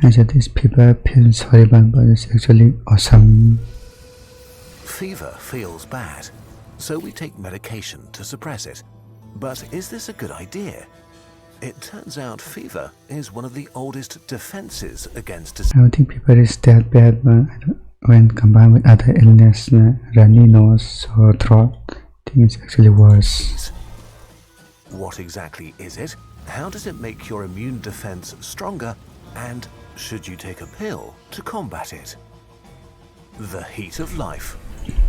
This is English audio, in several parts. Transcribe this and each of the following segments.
Actually, this fever feels horrible, but it's actually awesome. Fever feels bad, so we take medication to suppress it. But is this a good idea? It turns out fever is one of the oldest defenses against disease. I don't think fever is that bad, but when combined with other illness, runny nose, sore throat, I think it's actually worse. What exactly is it? How does it make your immune defense stronger? And should you take a pill to combat it? The heat of life.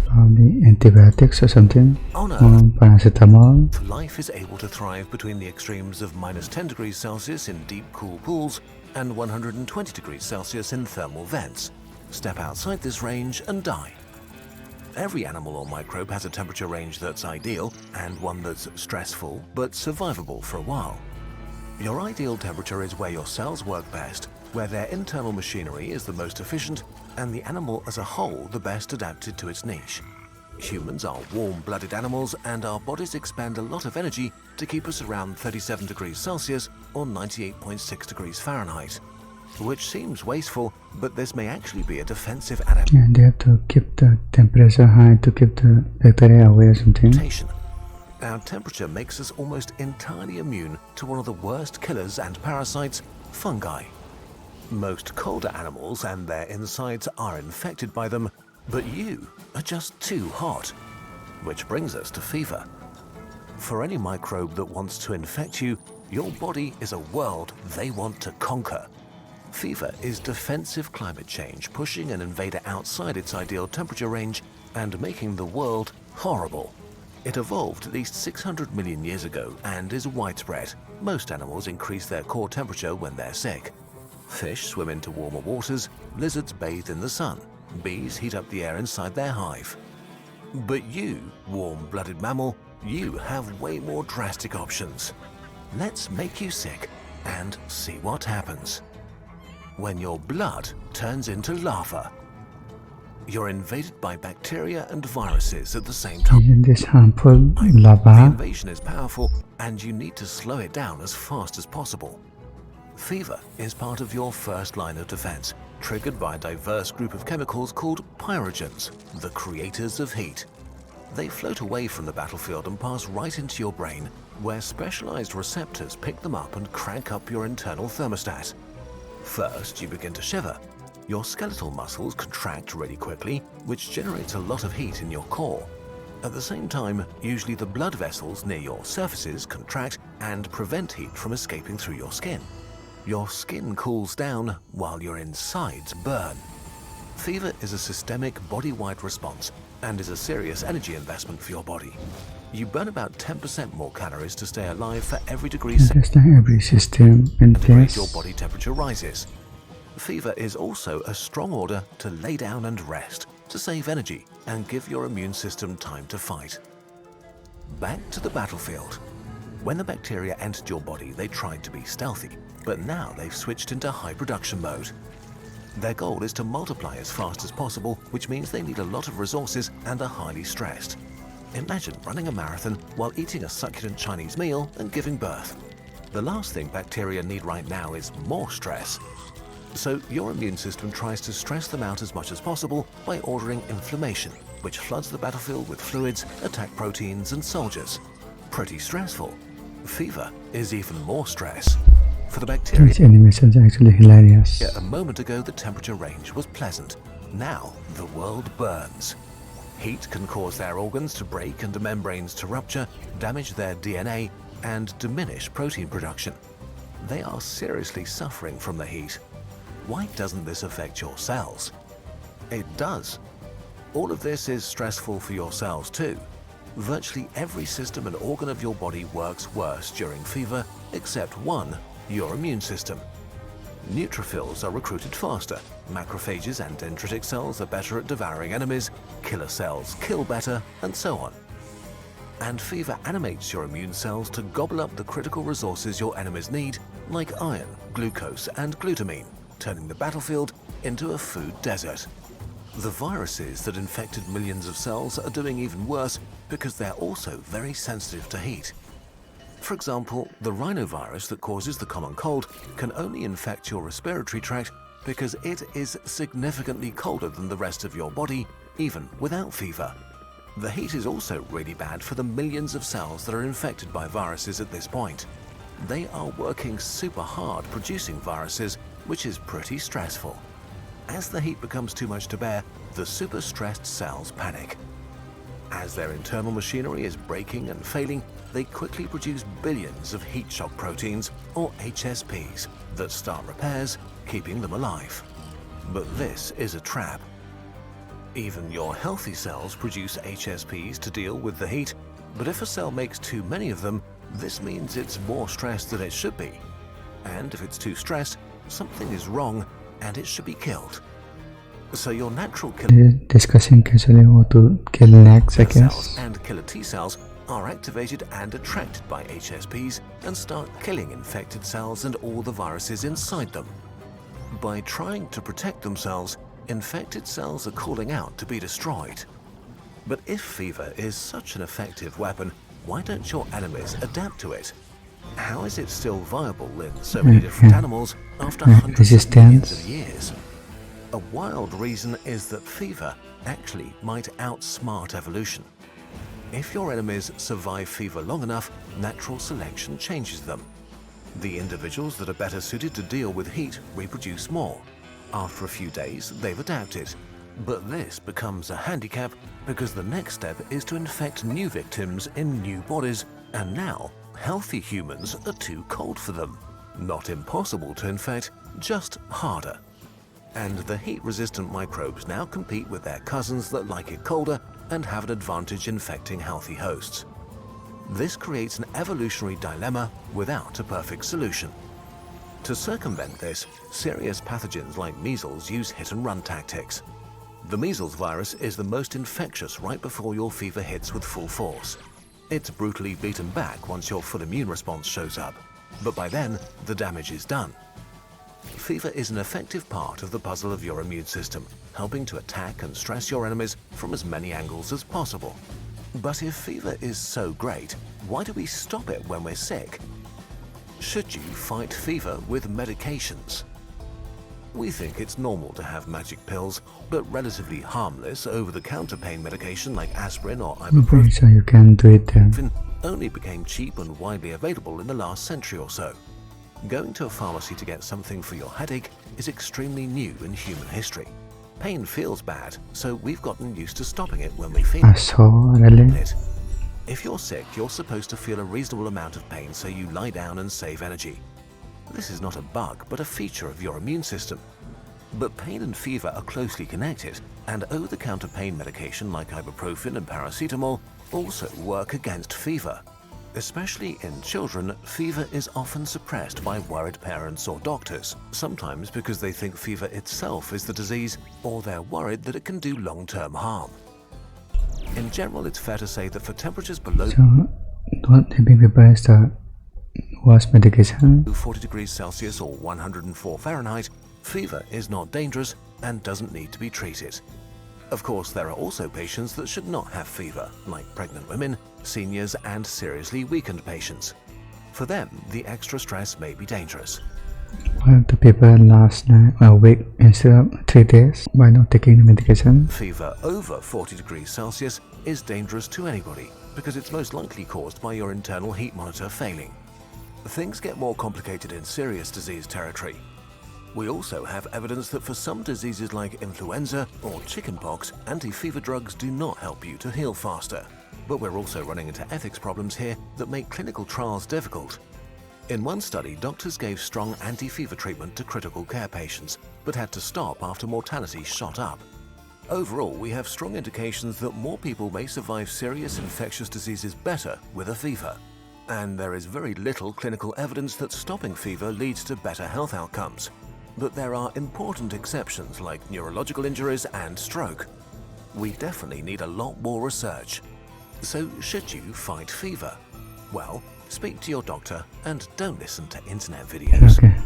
Probably antibiotics or something. Oh no. Paracetamol. Life is able to thrive between the extremes of -10 degrees Celsius in deep, cool pools and 120 degrees Celsius in thermal vents. Step outside this range and die. Every animal or microbe has a temperature range that's ideal and one that's stressful but survivable for a while. Your ideal temperature is where your cells work best, where their internal machinery is the most efficient, and the animal as a whole the best adapted to its niche. Humans are warm-blooded animals, and our bodies expend a lot of energy to keep us around 37 degrees Celsius or 98.6 degrees Fahrenheit. Which seems wasteful, but this may actually be a defensive adaptation. And they have to keep the temperature high to keep the bacteria away or something. Our temperature makes us almost entirely immune to one of the worst killers and parasites, fungi. Most colder animals and their insides are infected by them, but you are just too hot. Which brings us to fever. For any microbe that wants to infect you, your body is a world they want to conquer. Fever is defensive climate change, pushing an invader outside its ideal temperature range and making the world horrible. It evolved at least 600 million years ago and is widespread. Most animals increase their core temperature when they're sick. Fish swim into warmer waters, lizards bathe in the sun, bees heat up the air inside their hive. But you, warm-blooded mammal, you have way more drastic options. Let's make you sick and see what happens. When your blood turns into lava. You're invaded by bacteria and viruses at the same time. Isn't this harmful The lava? invasion is powerful and you need to slow it down as fast as possible. Fever is part of your first line of defense, triggered by a diverse group of chemicals called pyrogens, the creators of heat. They float away from the battlefield and pass right into your brain, where specialized receptors pick them up and crank up your internal thermostat. First, you begin to shiver. Your skeletal muscles contract really quickly, which generates a lot of heat in your core. At the same time, usually the blood vessels near your surfaces contract and prevent heat from escaping through your skin. Your skin cools down while your insides burn. Fever is a systemic body-wide response and is a serious energy investment for your body. You burn about 10% more calories to stay alive for every degree Just like every system in place. your body temperature rises. Fever is also a strong order to lay down and rest, to save energy and give your immune system time to fight. Back to the battlefield. When the bacteria entered your body, they tried to be stealthy, but now they've switched into high production mode. Their goal is to multiply as fast as possible, which means they need a lot of resources and are highly stressed. Imagine running a marathon while eating a succulent Chinese meal and giving birth. The last thing bacteria need right now is more stress. So your immune system tries to stress them out as much as possible by ordering inflammation, which floods the battlefield with fluids, attack proteins and soldiers. Pretty stressful. Fever is even more stress. For the bacteria, These animations are actually hilarious. a moment ago the temperature range was pleasant. Now the world burns. Heat can cause their organs to break and the membranes to rupture, damage their DNA, and diminish protein production. They are seriously suffering from the heat. Why doesn't this affect your cells? It does. All of this is stressful for your cells too. Virtually every system and organ of your body works worse during fever, except one, your immune system. Neutrophils are recruited faster, macrophages and dendritic cells are better at devouring enemies, killer cells kill better, and so on. And fever animates your immune cells to gobble up the critical resources your enemies need, like iron, glucose, and glutamine, turning the battlefield into a food desert. The viruses that infected millions of cells are doing even worse because they're also very sensitive to heat. For example, the rhinovirus that causes the common cold can only infect your respiratory tract because it is significantly colder than the rest of your body, even without fever. The heat is also really bad for the millions of cells that are infected by viruses at this point. They are working super hard producing viruses, which is pretty stressful. As the heat becomes too much to bear, the super stressed cells panic. As their internal machinery is breaking and failing, they quickly produce billions of heat shock proteins, or HSPs, that start repairs, keeping them alive. But this is a trap. Even your healthy cells produce HSPs to deal with the heat, but if a cell makes too many of them, this means it's more stressed than it should be. And if it's too stressed, something is wrong and it should be killed. So your natural killer Discussing casually how to kill next, I cells guess. and killer T cells are activated and attracted by HSPs and start killing infected cells and all the viruses inside them. By trying to protect themselves, infected cells are calling out to be destroyed. But if fever is such an effective weapon, why don't your enemies adapt to it? How is it still viable in so many different animals after hundreds of millions of years? A wild reason is that fever actually might outsmart evolution. If your enemies survive fever long enough, natural selection changes them. The individuals that are better suited to deal with heat reproduce more. After a few days, they've adapted. But this becomes a handicap because the next step is to infect new victims in new bodies, and now healthy humans are too cold for them. Not impossible to infect, just harder. And the heat-resistant microbes now compete with their cousins that like it colder and have an advantage infecting healthy hosts. This creates an evolutionary dilemma without a perfect solution. To circumvent this, serious pathogens like measles use hit-and-run tactics. The measles virus is the most infectious right before your fever hits with full force. It's brutally beaten back once your full immune response shows up, but by then, the damage is done. Fever is an effective part of the puzzle of your immune system, helping to attack and stress your enemies from as many angles as possible. But if fever is so great, why do we stop it when we're sick? Should you fight fever with medications? We think it's normal to have magic pills, but relatively harmless over-the-counter pain medication like aspirin or ibuprofen So you can do it then. only became cheap and widely available in the last century or so. Going to a pharmacy to get something for your headache is extremely new in human history. Pain feels bad, so we've gotten used to stopping it when we feel So really, it. If you're sick, you're supposed to feel a reasonable amount of pain so you lie down and save energy. This is not a bug, but a feature of your immune system. But pain and fever are closely connected, and over-the-counter pain medication like ibuprofen and paracetamol also work against fever. Especially in children, fever is often suppressed by worried parents or doctors, sometimes because they think fever itself is the disease, or they're worried that it can do long-term harm. In general, it's fair to say that for temperatures below so don't having fever is the worst medication. 40 degrees Celsius or 104 Fahrenheit, fever is not dangerous and doesn't need to be treated. Of course, there are also patients that should not have fever, like pregnant women, seniors, and seriously weakened patients. For them, the extra stress may be dangerous. Why the fever lasts a week instead of 3 days by not taking the medication? Fever over 40 degrees Celsius is dangerous to anybody because it's most likely caused by your internal heat monitor failing. Things get more complicated in serious disease territory. We also have evidence that for some diseases like influenza or chickenpox, anti-fever drugs do not help you to heal faster. But we're also running into ethics problems here that make clinical trials difficult. In one study, doctors gave strong anti-fever treatment to critical care patients, but had to stop after mortality shot up. Overall, we have strong indications that more people may survive serious infectious diseases better with a fever. And there is very little clinical evidence that stopping fever leads to better health outcomes. But there are important exceptions like neurological injuries and stroke. We definitely need a lot more research. So should you fight fever? Well, speak to your doctor and don't listen to internet videos. Okay,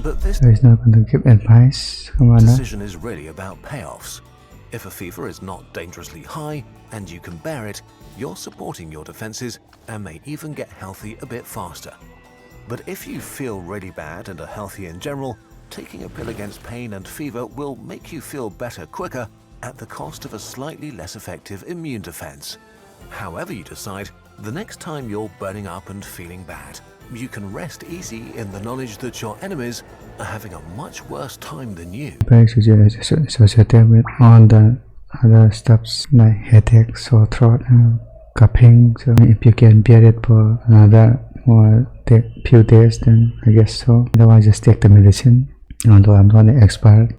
But this so he's not going to give advice. Come on now. decision is really about payoffs. If a fever is not dangerously high and you can bear it, you're supporting your defenses and may even get healthy a bit faster. But if you feel really bad and are healthy in general, taking a pill against pain and fever will make you feel better quicker at the cost of a slightly less effective immune defense. However you decide, the next time you're burning up and feeling bad, you can rest easy in the knowledge that your enemies are having a much worse time than you. Associated with all the other stuffs like headache, sore throat, coughing. So if you can bear it for another few days, then I guess so. Otherwise, just take the medicine. Although I'm not an expert,